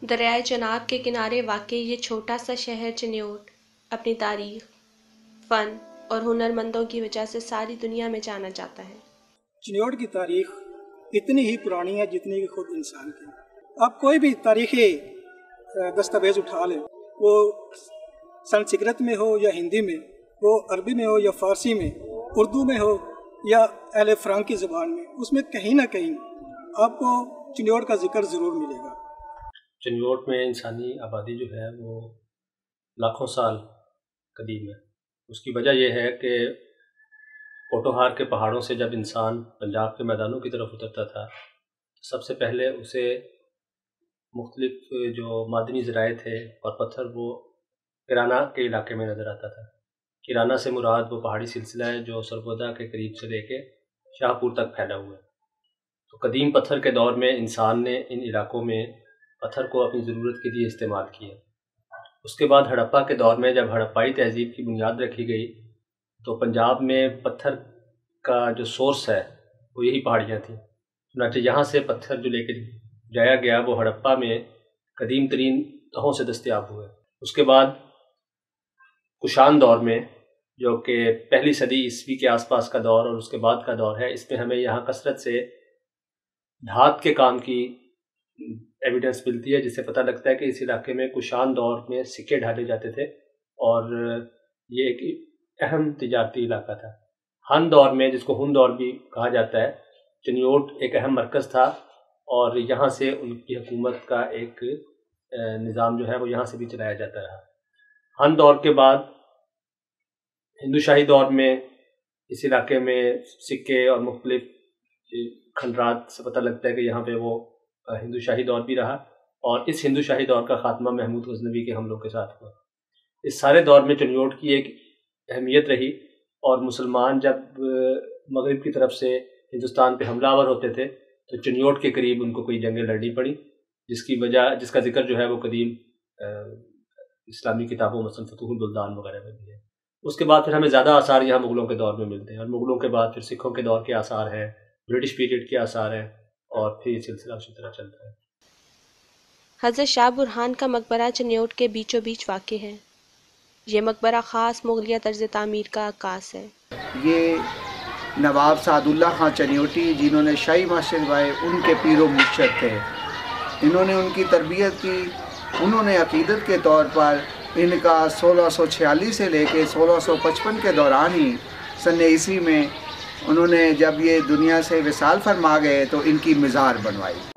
दरियाए चनाब के किनारे वाक़ ये छोटा सा शहर चिन्योट अपनी तारीख, फ़न और हुनरमंदों की वजह से सारी दुनिया में जाना जाता है। चिन्योट की तारीख इतनी ही पुरानी है जितनी कि खुद इंसान की। आप कोई भी तारीख़ी दस्तावेज़ उठा लें, वो संस्कृत में हो या हिंदी में, वो अरबी में हो या फ़ारसी में, उर्दू में हो या अहले फ्रांकी ज़बान में, उसमें कहीं ना कहीं आपको चिन्योट का जिक्र ज़रूर मिलेगा। चिन्योट में इंसानी आबादी जो है वो लाखों साल कदीम है। उसकी वजह यह है कि पोटोहार के पहाड़ों से जब इंसान पंजाब के मैदानों की तरफ उतरता था, सबसे पहले उसे मुख्तलिफ जो मादनी ज़राए थे और पत्थर वो किराना के इलाके में नज़र आता था। किराना से मुराद वो पहाड़ी सिलसिला है जो सरगोदा के करीब से लेके शाहपुर तक फैला हुआ है। तो कदीम पत्थर के दौर में इंसान ने इन इलाकों में पत्थर को अपनी ज़रूरत के लिए इस्तेमाल किया। उसके बाद हड़प्पा के दौर में जब हड़प्पाई तहज़ीब की बुनियाद रखी गई तो पंजाब में पत्थर का जो सोर्स है वो यही पहाड़ियाँ थीं। चुनांचे यहाँ से पत्थर जो लेकर जाया गया वो हड़प्पा में कदीम तरीन तहों से दस्तयाब हुए। उसके बाद कुशान दौर में, जो कि पहली सदी ईस्वी के आसपास का दौर और उसके बाद का दौर है, इसमें हमें यहाँ कसरत से धात के काम की एविडेंस मिलती है, जिससे पता लगता है कि इस इलाके में कुशान दौर में सिक्के ढाले जाते थे और ये एक अहम तिजारती इलाका था। हन दौर में, जिसको हुन दौर भी कहा जाता है, चिन्योट एक अहम मरकज़ था और यहाँ से उनकी हुकूमत का एक निज़ाम जो है वो यहाँ से भी चलाया जाता रहा। हन दौर के बाद हिंदू शाही दौर में इस इलाके में सिक्के और मुख्तलिफ खंडरात से पता लगता है कि यहाँ पे वो हिंदू शाही दौर भी रहा और इस हिंदू शाही दौर का ख़ात्मा महमूद गज़नवी के हमलों के साथ हुआ। इस सारे दौर में चिन्योट की एक अहमियत रही और मुसलमान जब मगरिब की तरफ से हिंदुस्तान पे हमलावर होते थे तो चिन्योट के करीब उनको कोई जंगें लड़नी पड़ी, जिसका जिक्र जो है वो कदीम इस्लामी किताबों मसलन फतहुल बुल्दान वगैरह में भी है। उसके बाद फिर हमें ज़्यादा आसार यहाँ मुग़लों के दौर में मिलते हैं और मुग़लों के बाद फिर सिखों के दौर के आसार हैं, ब्रिटिश पीरियड के आसार हैं और फिर ये सिलसिला उसी तरह चलता है। हज़रत शाह बुरहान का मकबरा चिन्योट के बीचों बीच वाक़ है। ये मकबरा ख़ास मुग़लिया तर्ज़ तामीर का अक्कास है। ये नवाब सादुल्ला खां चिन्योटी, जिन्होंने शाही मस्जिद बनाए, उनके पीरो मुर्शद थे। इन्होंने उनकी तरबियत की। उन्होंने अक़ीदत के तौर पर इनका 1646 से लेके 1655 के दौरान ही सन ईस्वी में उन्होंने, जब ये दुनिया से विसाल फरमा गए, तो इनकी मज़ार बनवाई।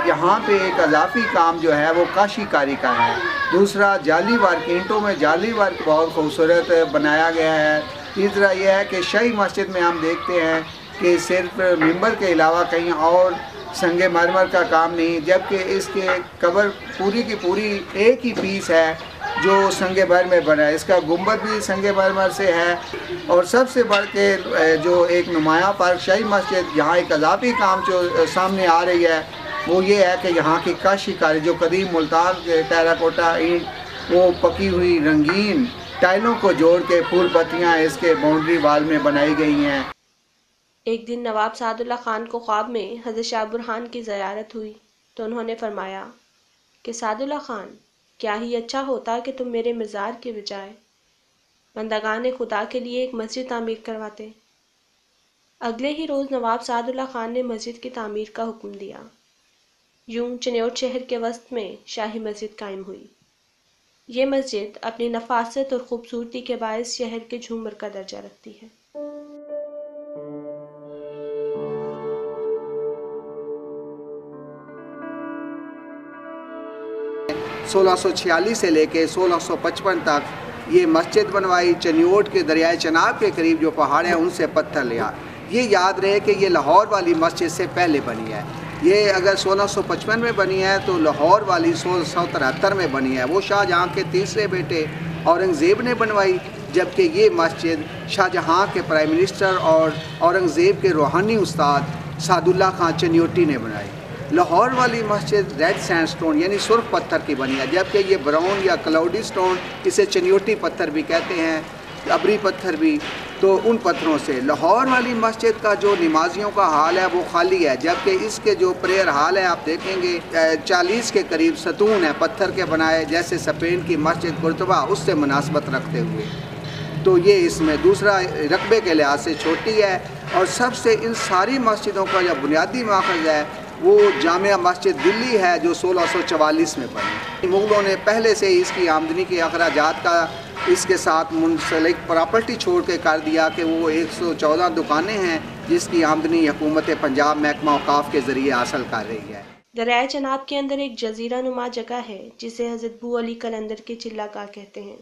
यहाँ पे एक अज़ाफ़ी काम जो है वो काशीकारी का है। दूसरा, जाली वर्क, ईंटों में जाली वर्क बहुत खूबसूरत बनाया गया है। तीसरा यह है कि शाही मस्जिद में हम देखते हैं कि सिर्फ मिंबर के अलावा कहीं और संगे मरमर का काम नहीं, जबकि इसके कबर पूरी की पूरी एक ही पीस है जो संगे मरमर में बना है। इसका गुंबद भी संगे मरमर से है। और सबसे बढ़ के जो एक नुमाया फ़र्क शाही मस्जिद, यहाँ एक अज़ाफ़ी काम जो सामने आ रही है वो ये है कि यहाँ की काशीकारी, जो कदीम मुल्तान के टेराकोटा ईंट, वो पकी हुई रंगीन टाइलों को जोड़ के फूल पत्तियाँ इसके बाउंड्री वाल में बनाई गई हैं। एक दिन नवाब सादुल्ला खान को ख्वाब में हज़रत शाह बुरहान की ज़ियारत हुई तो उन्होंने फरमाया कि सादुल्ला खान, क्या ही अच्छा होता कि तुम मेरे मज़ार के बजाय बंदगान खुदा के लिए एक मस्जिद तामीर करवाते। अगले ही रोज़ नवाब सादुल्ला खान ने मस्जिद की तामीर का हुक्म दिया। यूं चिन्योट शहर के वस्त में शाही मस्जिद कायम हुई। ये मस्जिद अपनी नफासत और ख़ूबसूरती के बायस शहर के झूमर का दर्जा रखती है। 1646 से लेके 1655 तक ये मस्जिद बनवाई। चिन्योट के दरियाए चनाब के करीब जो पहाड़ हैं उनसे पत्थर लिया। ये याद रहे कि ये लाहौर वाली मस्जिद से पहले बनी है। ये अगर 1655 में बनी है तो लाहौर वाली 1673 में बनी है। वो शाहजहाँ के तीसरे बेटे औरंगज़ेब ने बनवाई, जबकि ये मस्जिद शाहजहाँ के प्राइम मिनिस्टर और औरंगज़ेब के रूहानी उस्ताद सादुल्ला खां चिन्योटी ने बनाई। लाहौर वाली मस्जिद रेड सैंडस्टोन यानी सुर्ख पत्थर की बनी है, जबकि ये ब्राउन या क्लाउडी स्टोन, इसे चनियोटी पत्थर भी कहते हैं, अबरी पत्थर भी, तो उन पत्थरों से। लाहौर वाली मस्जिद का जो नमाजियों का हाल है वो खाली है, जबकि इसके जो प्रेयर हाल है आप देखेंगे 40 के करीब सतून है पत्थर के बनाए, जैसे स्पेन की मस्जिद कुर्तबा उससे मुनासबत रखते हुए। तो ये इसमें दूसरा रकबे के लिहाज से छोटी है। और सबसे इन सारी मस्जिदों का जो बुनियादी माखज़ है वो जामिया मस्जिद दिल्ली है, जो 1644 में बनी। मुग़लों ने पहले से ही इसकी आमदनी के अखराजात का इसके साथ मुंसलिक प्रॉपर्टी छोड़ के कर दिया कि वो 114 दुकानें हैं जिसकी आमदनी हुकूमत पंजाब महकमा औकाफ के ज़रिए हासिल कर रही है। दरियाए चनाब के अंदर एक जजीरा नुमा जगह है जिसे हज़रत बू अली कलंदर की चिल्लागाह कहते हैं।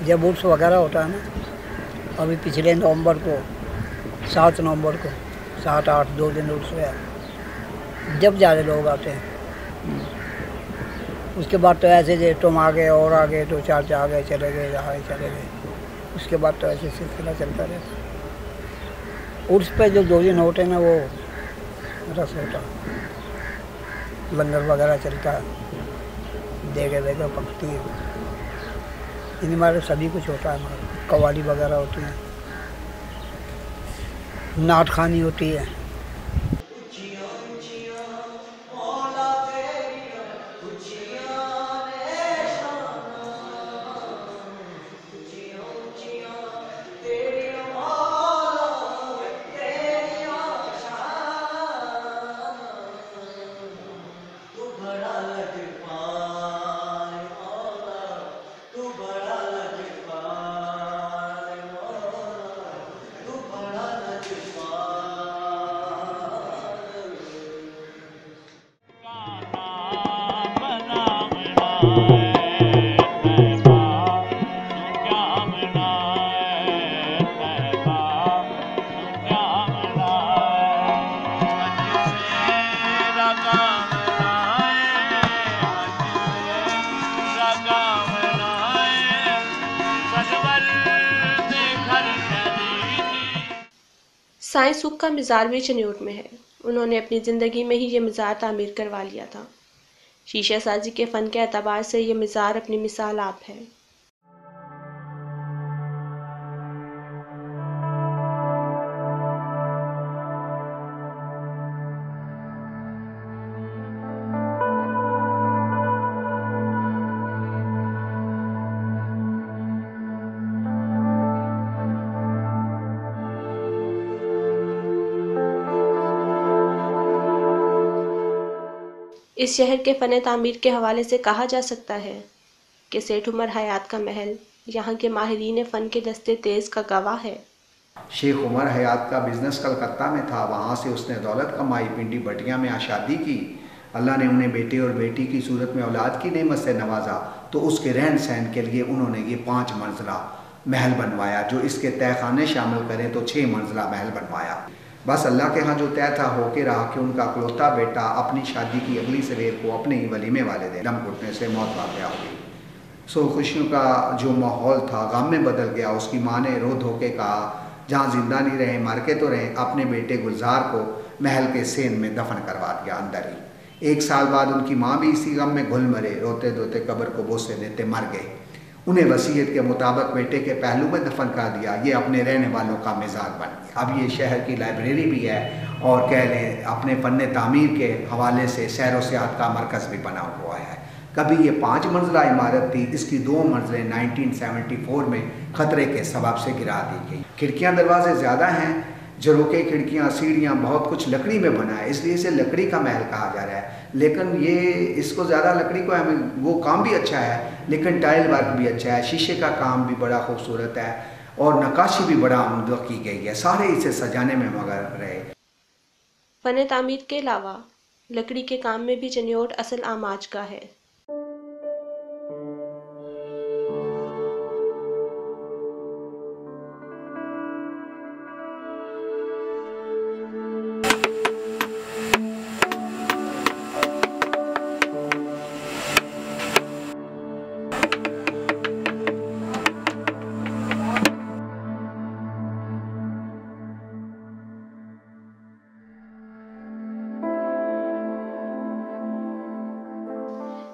जब उर्स वगैरह होता है ना, अभी पिछले नवंबर को 7 नवंबर को 7-8 2 दिन उर्स हुआ, जब ज़्यादा लोग आते हैं। उसके बाद तो ऐसे जे तुम आ गए और आ गए, 2-4 आ गए चले गए, आए चले गए, उसके बाद तो ऐसे सिलसिला चलता रहता। उर्स पे जो 2 दिन होते हैं ना वो रस होता, लंगर वगैरह चलता है, देगे वेगे पकती है, इन हमारे सभी कुछ होता है। हमारे कवाली वगैरह होती है, नाट खानी होती है। साइंस सुख का मज़ार भी चनियोट में है। उन्होंने अपनी ज़िंदगी में ही ये मज़ार तामीर करवा लिया था। शीशा साजी के फ़न के एतबार से ये मज़ार अपनी मिसाल आप है। इस शहर के फ़न तामीर के हवाले से कहा जा सकता है कि सेठ उमर हयात का महल यहाँ के माहिरीन फ़न के दस्ते तेज़ का गवाह है। शेख उमर हयात का बिज़नेस कलकत्ता में था, वहाँ से उसने दौलत कमाई, पिंडी बटिया में शादी की। अल्लाह ने उन्हें बेटे और बेटी की सूरत में औलाद की नेमत से नवाजा, तो उसके रहन सहन के लिए उन्होंने ये 5 मंजिला महल बनवाया, जो इसके तहखाने शामिल करें तो 6 मंजिला महल बनवाया। बस अल्लाह के यहाँ जो तय था होके रहा कि उनका इकलौता बेटा अपनी शादी की अगली सवेर को अपने ही वलीमे वाले दिन दम घुटने से मौत वाक़या हो गई। सो खुशियों का जो माहौल था गम में बदल गया। उसकी माँ ने रो धो के कहा, जहाँ जिंदा नहीं रहे मर के तो रहे। अपने बेटे गुलजार को महल के सेन में दफन करवा दिया अंदर ही। 1 साल बाद उनकी माँ भी इसी गम में घुल मरे, रोते धोते कब्र को बोसे देते मर गए। उन्हें वसीयत के मुताबिक बेटे के पहलू में दफन कर दिया। ये अपने रहने वालों का मिजाज बन गया। अब ये शहर की लाइब्रेरी भी है और कह लें अपने फ़न तामीर के हवाले से सैर व सियाहत का मरकज़ भी बना हुआ है। कभी ये 5 मंजिला इमारत थी, इसकी 2 मंजिलें 1974 में ख़तरे के सबब से गिरा दी गई। खिड़कियाँ दरवाजे ज़्यादा हैं, झरोके, खिड़कियाँ, सीढ़ियाँ, बहुत कुछ लकड़ी में बना है, इसलिए इसे लकड़ी का महल कहा जा रहा है। लेकिन ये इसको ज़्यादा लकड़ी को हमें वो काम भी अच्छा है, लेकिन टाइल वर्क भी अच्छा है, शीशे का काम भी बड़ा खूबसूरत है और नक्काशी भी बड़ा उम्दा की गई है। सारे इसे सजाने में मगर रहे। फ़न तामीर के अलावा लकड़ी के काम में भी चनियोट असल आमाज का है।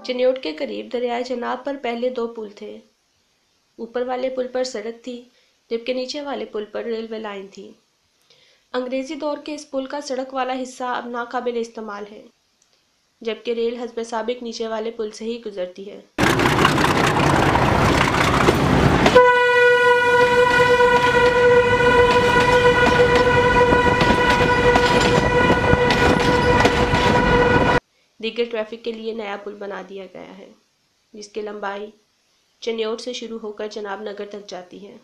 चिन्योट के करीब दरियाए जनाब पर पहले 2 पुल थे। ऊपर वाले पुल पर सड़क थी, जबकि नीचे वाले पुल पर रेलवे लाइन थी। अंग्रेज़ी दौर के इस पुल का सड़क वाला हिस्सा अब नाकाबिल इस्तेमाल है, जबकि रेल हस्बे साबिक नीचे वाले पुल से ही गुजरती है। दीगर ट्रैफिक के लिए नया पुल बना दिया गया है, जिसकी लंबाई चिन्योट से शुरू होकर जनाब नगर तक जाती है।